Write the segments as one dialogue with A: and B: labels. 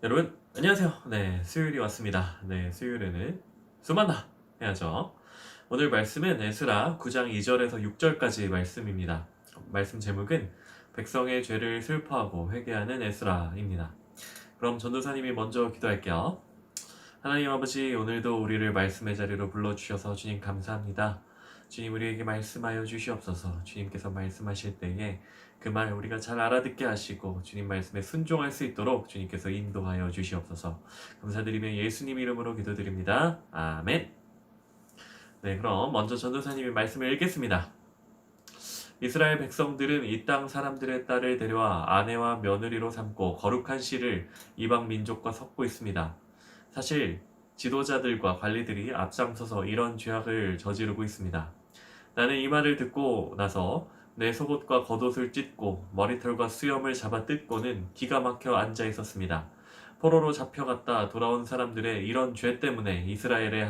A: 여러분 안녕하세요. 네, 수요일이 왔습니다. 네, 수요일에는 수만나 해야죠. 오늘 말씀은 에스라 9장 2절에서 6절까지 말씀입니다. 말씀 제목은 백성의 죄를 슬퍼하고 회개하는 에스라입니다. 그럼 전도사님이 먼저 기도할게요. 하나님 아버지, 오늘도 우리를 말씀의 자리로 불러주셔서 주님 감사합니다. 주님, 우리에게 말씀하여 주시옵소서. 주님께서 말씀하실 때에 그 말 우리가 잘 알아듣게 하시고 주님 말씀에 순종할 수 있도록 주님께서 인도하여 주시옵소서. 감사드리며 예수님 이름으로 기도드립니다. 아멘. 네, 그럼 먼저 전도사님이 말씀을 읽겠습니다. 이스라엘 백성들은 이 땅 사람들의 딸을 데려와 아내와 며느리로 삼고 거룩한 씨를 이방 민족과 섞고 있습니다. 사실 지도자들과 관리들이 앞장서서 이런 죄악을 저지르고 있습니다. 나는 이 말을 듣고 나서 내 속옷과 겉옷을 찢고 머리털과 수염을 잡아 뜯고는 기가 막혀 앉아 있었습니다. 포로로 잡혀갔다 돌아온 사람들의 이런 죄 때문에 이스라엘의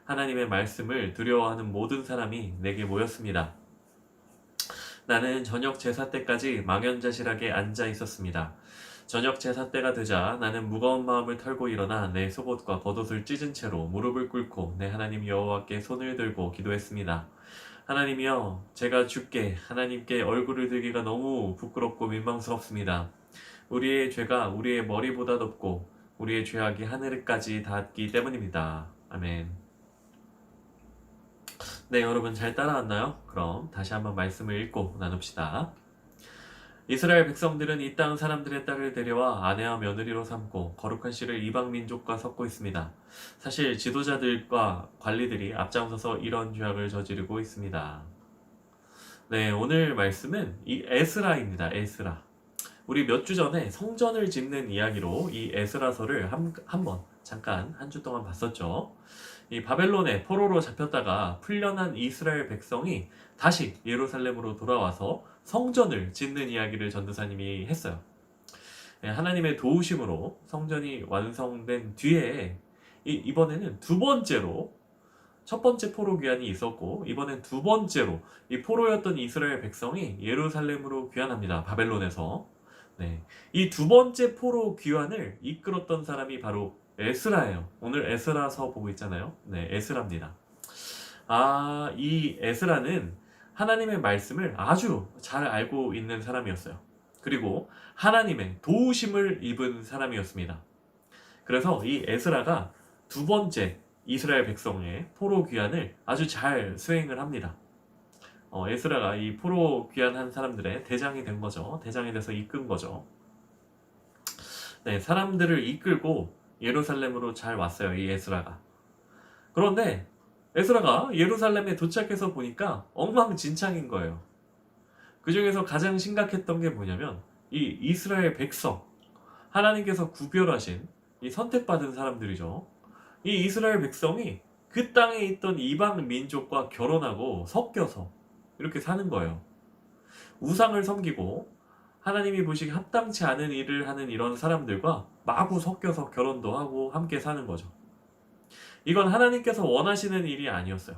A: 하나님의 말씀을 두려워하는 모든 사람이 내게 모였습니다. 나는 저녁 제사 때까지 망연자실하게 앉아 있었습니다. 저녁 제사 때가 되자 나는 무거운 마음을 털고 일어나 내 속옷과 겉옷을 찢은 채로 무릎을 꿇고 내 하나님 여호와께 손을 들고 기도했습니다. 하나님이여, 제가 주께 하나님께 얼굴을 들기가 너무 부끄럽고 민망스럽습니다. 우리의 죄가 우리의 머리보다 높고 우리의 죄악이 하늘까지 닿았기 때문입니다. 아멘. 네, 여러분 잘 따라왔나요? 그럼 다시 한번 말씀을 읽고 나눕시다. 이스라엘 백성들은 이 땅 사람들의 딸을 데려와 아내와 며느리로 삼고 거룩한 씨를 이방 민족과 섞고 있습니다. 사실 지도자들과 관리들이 앞장서서 이런 죄악을 저지르고 있습니다. 네, 오늘 말씀은 이 에스라입니다. 에스라. 우리 몇 주 전에 성전을 짓는 이야기로 이 에스라서를 한번 잠깐 한 주 동안 봤었죠. 이 바벨론에 포로로 잡혔다가 풀려난 이스라엘 백성이 다시 예루살렘으로 돌아와서 성전을 짓는 이야기를 전도사님이 했어요. 하나님의 도우심으로 성전이 완성된 뒤에 이번에는 두 번째로, 첫 번째 포로 귀환이 있었고 이번엔 두 번째로 이 포로였던 이스라엘 백성이 예루살렘으로 귀환합니다. 바벨론에서. 네, 이 두 번째 포로 귀환을 이끌었던 사람이 바로 에스라예요. 오늘 에스라서 보고 있잖아요. 네, 에스라입니다. 이 에스라는 하나님의 말씀을 아주 잘 알고 있는 사람이었어요. 그리고 하나님의 도우심을 입은 사람이었습니다. 그래서 이 에스라가 두 번째 이스라엘 백성의 포로 귀환을 아주 잘 수행을 합니다. 에스라가 이 포로 귀환한 사람들의 대장이 된 거죠. 대장이 돼서 이끈 거죠. 네, 사람들을 이끌고 예루살렘으로 잘 왔어요, 이 에스라가. 그런데 에스라가 예루살렘에 도착해서 보니까 엉망진창인 거예요. 그 중에서 가장 심각했던 게 뭐냐면 이 이스라엘 백성, 하나님께서 구별하신 이 선택받은 사람들이죠. 이 이스라엘 백성이 그 땅에 있던 이방 민족과 결혼하고 섞여서 이렇게 사는 거예요. 우상을 섬기고 하나님이 보시기 합당치 않은 일을 하는 이런 사람들과 마구 섞여서 결혼도 하고 함께 사는 거죠. 이건 하나님께서 원하시는 일이 아니었어요.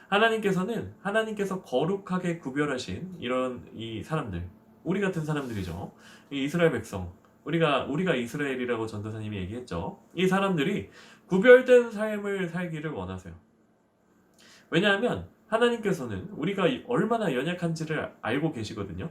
A: 하나님께서 거룩하게 구별하신 이런 이 사람들, 우리 같은 사람들이죠. 이 이스라엘 백성, 우리가 이스라엘이라고 전도사님이 얘기했죠. 이 사람들이 구별된 삶을 살기를 원하세요. 왜냐하면 하나님께서는 우리가 얼마나 연약한지를 알고 계시거든요.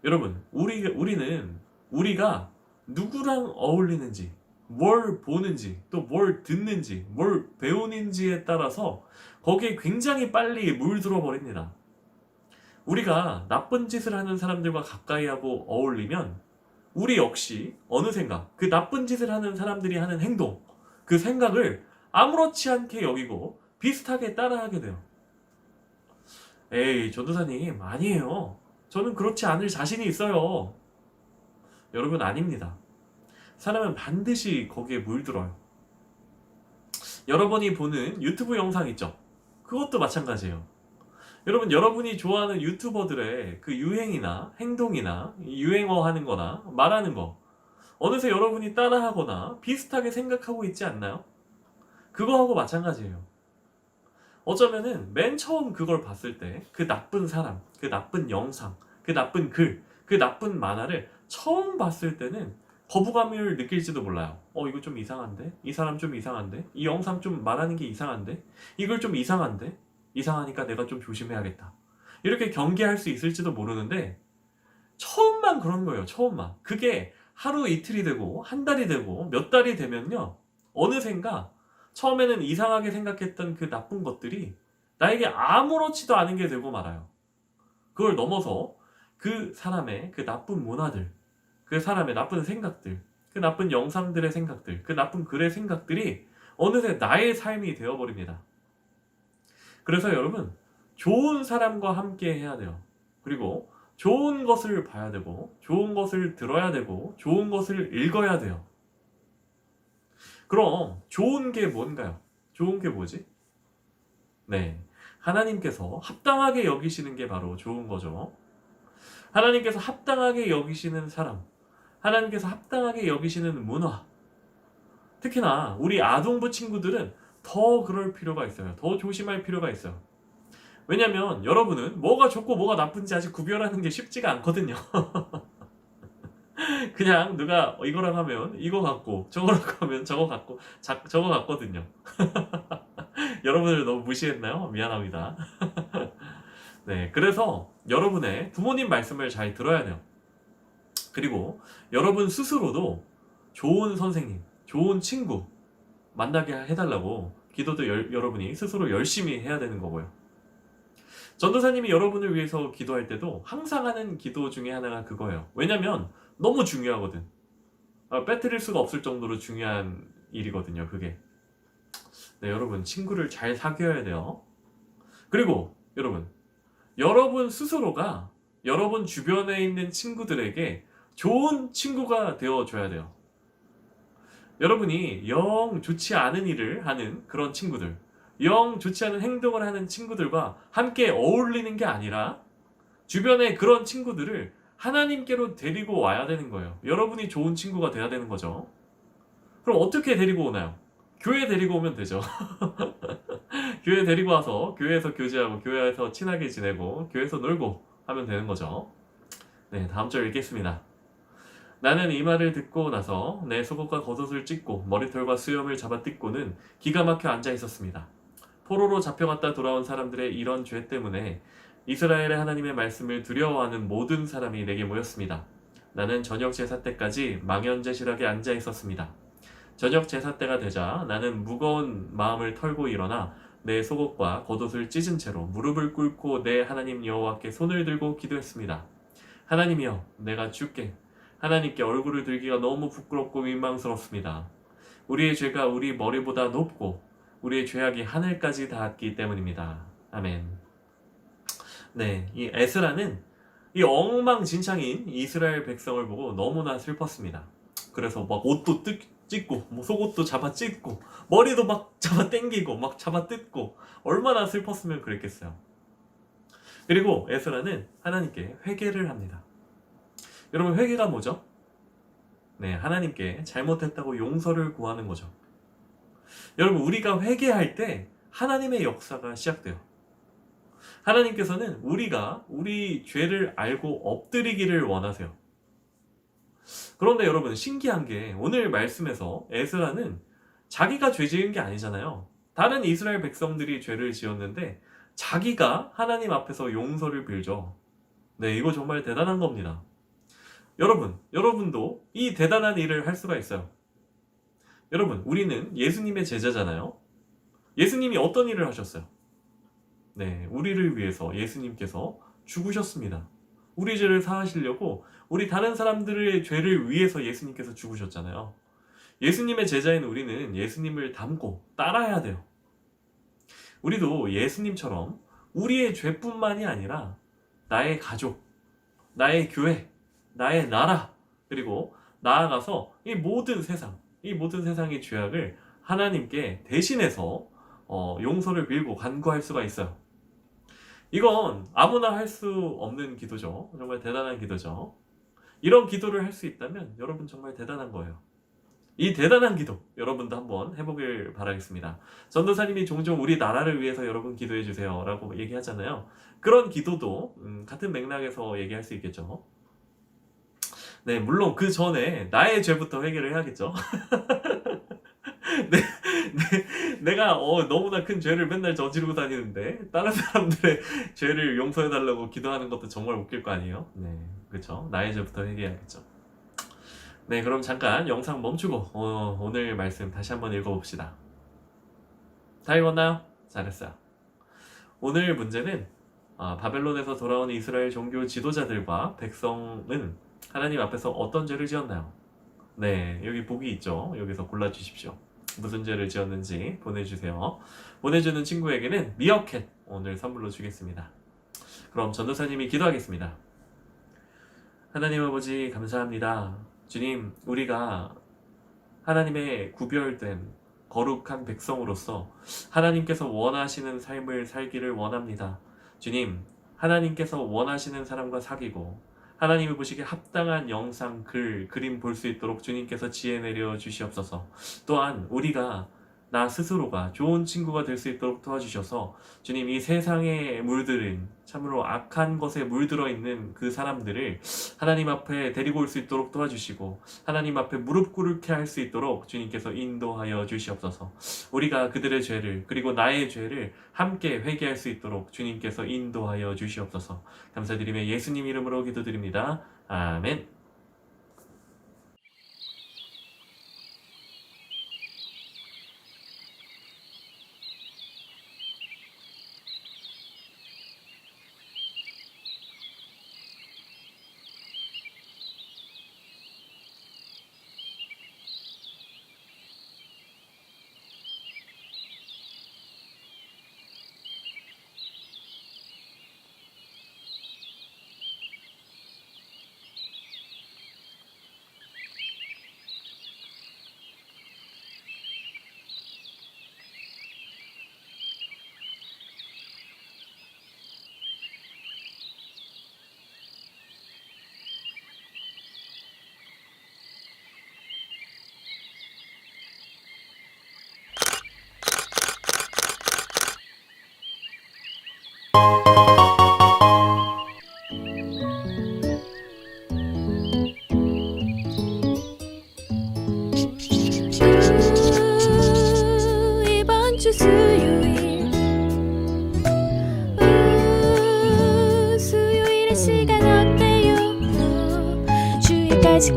A: 여러분, 우리가 누구랑 어울리는지, 뭘 보는지, 또 뭘 듣는지, 뭘 배우는지에 따라서 거기에 굉장히 빨리 물들어 버립니다. 우리가 나쁜 짓을 하는 사람들과 가까이 하고 어울리면 우리 역시 어느샌가 그 나쁜 짓을 하는 사람들이 하는 행동, 그 생각을 아무렇지 않게 여기고 비슷하게 따라하게 돼요. 에이, 전도사님, 아니에요. 저는 그렇지 않을 자신이 있어요. 여러분, 아닙니다. 사람은 반드시 거기에 물들어요. 여러분이 보는 유튜브 영상 있죠? 그것도 마찬가지예요. 여러분, 여러분이 좋아하는 유튜버들의 그 유행이나 행동이나 유행어 하는 거나 말하는 거 어느새 여러분이 따라하거나 비슷하게 생각하고 있지 않나요? 그거하고 마찬가지예요. 어쩌면은 맨 처음 그걸 봤을 때 그 나쁜 사람, 그 나쁜 영상, 그 나쁜 글, 그 나쁜 만화를 처음 봤을 때는 거부감을 느낄지도 몰라요. 이거 좀 이상한데? 이 사람 좀 이상한데? 이 영상 좀 말하는 게 이상한데? 이걸 좀 이상한데? 이상하니까 내가 좀 조심해야겠다. 이렇게 경계할 수 있을지도 모르는데 처음만 그런 거예요. 처음만. 그게 하루 이틀이 되고 한 달이 되고 몇 달이 되면요. 어느샌가 처음에는 이상하게 생각했던 그 나쁜 것들이 나에게 아무렇지도 않은 게 되고 말아요. 그걸 넘어서 그 사람의 그 나쁜 문화들, 그 사람의 나쁜 생각들, 그 나쁜 영상들의 생각들, 그 나쁜 글의 생각들이 어느새 나의 삶이 되어버립니다. 그래서 여러분, 좋은 사람과 함께 해야 돼요. 그리고 좋은 것을 봐야 되고, 좋은 것을 들어야 되고, 좋은 것을 읽어야 돼요. 그럼 좋은 게 뭔가요? 좋은 게 뭐지? 네, 하나님께서 합당하게 여기시는 게 바로 좋은 거죠. 하나님께서 합당하게 여기시는 사람, 하나님께서 합당하게 여기시는 문화, 특히나 우리 아동부 친구들은 더 그럴 필요가 있어요. 더 조심할 필요가 있어요. 왜냐면 여러분은 뭐가 좋고 뭐가 나쁜지 아직 구별하는 게 쉽지가 않거든요. 그냥 누가 이거랑 하면 이거 같고 저거랑 하면 저거 같고 저거 같거든요. 여러분을 너무 무시했나요? 미안합니다. 네, 그래서 여러분의 부모님 말씀을 잘 들어야 돼요. 그리고 여러분 스스로도 좋은 선생님, 좋은 친구 만나게 해달라고 기도도 여러분이 스스로 열심히 해야 되는 거고요. 전도사님이 여러분을 위해서 기도할 때도 항상 하는 기도 중에 하나가 그거예요. 왜냐면 너무 중요하거든. 빼뜨릴 수가 없을 정도로 중요한 일이거든요, 그게. 네, 여러분 친구를 잘 사귀어야 돼요. 그리고 여러분 스스로가 여러분 주변에 있는 친구들에게 좋은 친구가 되어줘야 돼요. 여러분이 영 좋지 않은 일을 하는 그런 친구들, 영 좋지 않은 행동을 하는 친구들과 함께 어울리는 게 아니라 주변에 그런 친구들을 하나님께로 데리고 와야 되는 거예요. 여러분이 좋은 친구가 돼야 되는 거죠. 그럼 어떻게 데리고 오나요? 교회 데리고 오면 되죠. 교회 데리고 와서 교회에서 교제하고 교회에서 친하게 지내고 교회에서 놀고 하면 되는 거죠. 네, 다음 절 읽겠습니다. 나는 이 말을 듣고 나서 내 속옷과 겉옷을 찢고 머리털과 수염을 잡아 뜯고는 기가 막혀 앉아 있었습니다. 포로로 잡혀갔다 돌아온 사람들의 이런 죄 때문에 이스라엘의 하나님의 말씀을 두려워하는 모든 사람이 내게 모였습니다. 나는 저녁 제사 때까지 망연자실하게 앉아 있었습니다. 저녁 제사 때가 되자 나는 무거운 마음을 털고 일어나 내 속옷과 겉옷을 찢은 채로 무릎을 꿇고 내 하나님 여호와께 손을 들고 기도했습니다. 하나님이여, 내가 주께 하나님께 얼굴을 들기가 너무 부끄럽고 민망스럽습니다. 우리의 죄가 우리 머리보다 높고 우리의 죄악이 하늘까지 닿았기 때문입니다. 아멘. 네, 이 에스라는 이 엉망진창인 이스라엘 백성을 보고 너무나 슬펐습니다. 그래서 막 옷도 찢고, 속옷도 잡아 찢고, 머리도 막 잡아 당기고, 막 잡아 뜯고, 얼마나 슬펐으면 그랬겠어요. 그리고 에스라는 하나님께 회개를 합니다. 여러분, 회개가 뭐죠? 네, 하나님께 잘못했다고 용서를 구하는 거죠. 여러분, 우리가 회개할 때 하나님의 역사가 시작돼요. 하나님께서는 우리가 우리 죄를 알고 엎드리기를 원하세요. 그런데 여러분, 신기한 게 오늘 말씀에서 에스라는 자기가 죄 지은 게 아니잖아요. 다른 이스라엘 백성들이 죄를 지었는데 자기가 하나님 앞에서 용서를 빌죠. 네, 이거 정말 대단한 겁니다. 여러분도 이 대단한 일을 할 수가 있어요. 여러분, 우리는 예수님의 제자잖아요. 예수님이 어떤 일을 하셨어요? 네, 우리를 위해서 예수님께서 죽으셨습니다. 우리 죄를 사하시려고 우리 다른 사람들의 죄를 위해서 예수님께서 죽으셨잖아요. 예수님의 제자인 우리는 예수님을 닮고 따라야 돼요. 우리도 예수님처럼 우리의 죄뿐만이 아니라 나의 가족, 나의 교회, 나의 나라, 그리고 나아가서 이 모든 세상의 죄악을 하나님께 대신해서 용서를 빌고 간구할 수가 있어요. 이건 아무나 할 수 없는 기도죠. 정말 대단한 기도죠. 이런 기도를 할 수 있다면 여러분 정말 대단한 거예요. 이 대단한 기도 여러분도 한번 해보길 바라겠습니다. 전도사님이 종종 우리 나라를 위해서 여러분 기도해 주세요 라고 얘기하잖아요. 그런 기도도 같은 맥락에서 얘기할 수 있겠죠. 네, 물론 그 전에 나의 죄부터 해결을 해야겠죠. 내가 너무나 큰 죄를 맨날 저지르고 다니는데 다른 사람들의 죄를 용서해달라고 기도하는 것도 정말 웃길 거 아니에요. 네, 그렇죠. 나의 죄부터 해결해야겠죠. 네, 그럼 잠깐 영상 멈추고 오늘 말씀 다시 한번 읽어봅시다. 다 읽었나요? 잘했어요. 오늘 문제는 바벨론에서 돌아온 이스라엘 종교 지도자들과 백성은 하나님 앞에서 어떤 죄를 지었나요? 네, 여기 보기 있죠. 여기서 골라주십시오. 무슨 죄를 지었는지 보내주세요. 보내주는 친구에게는 미어캣 오늘 선물로 주겠습니다. 그럼 전도사님이 기도하겠습니다. 하나님 아버지 감사합니다. 주님, 우리가 하나님의 구별된 거룩한 백성으로서 하나님께서 원하시는 삶을 살기를 원합니다. 주님, 하나님께서 원하시는 사람과 사귀고 하나님이 보시기에 합당한 영상, 글, 그림 볼 수 있도록 주님께서 지혜 내려 주시옵소서. 또한 우리가 나 스스로가 좋은 친구가 될 수 있도록 도와주셔서 주님, 이 세상에 물들은 참으로 악한 것에 물들어 있는 그 사람들을 하나님 앞에 데리고 올 수 있도록 도와주시고 하나님 앞에 무릎 꿇게 할 수 있도록 주님께서 인도하여 주시옵소서. 우리가 그들의 죄를 그리고 나의 죄를 함께 회개할 수 있도록 주님께서 인도하여 주시옵소서. 감사드리며 예수님 이름으로 기도드립니다. 아멘.
B: 이번 주 수요일 수요일의 시간 어때요? 주일까지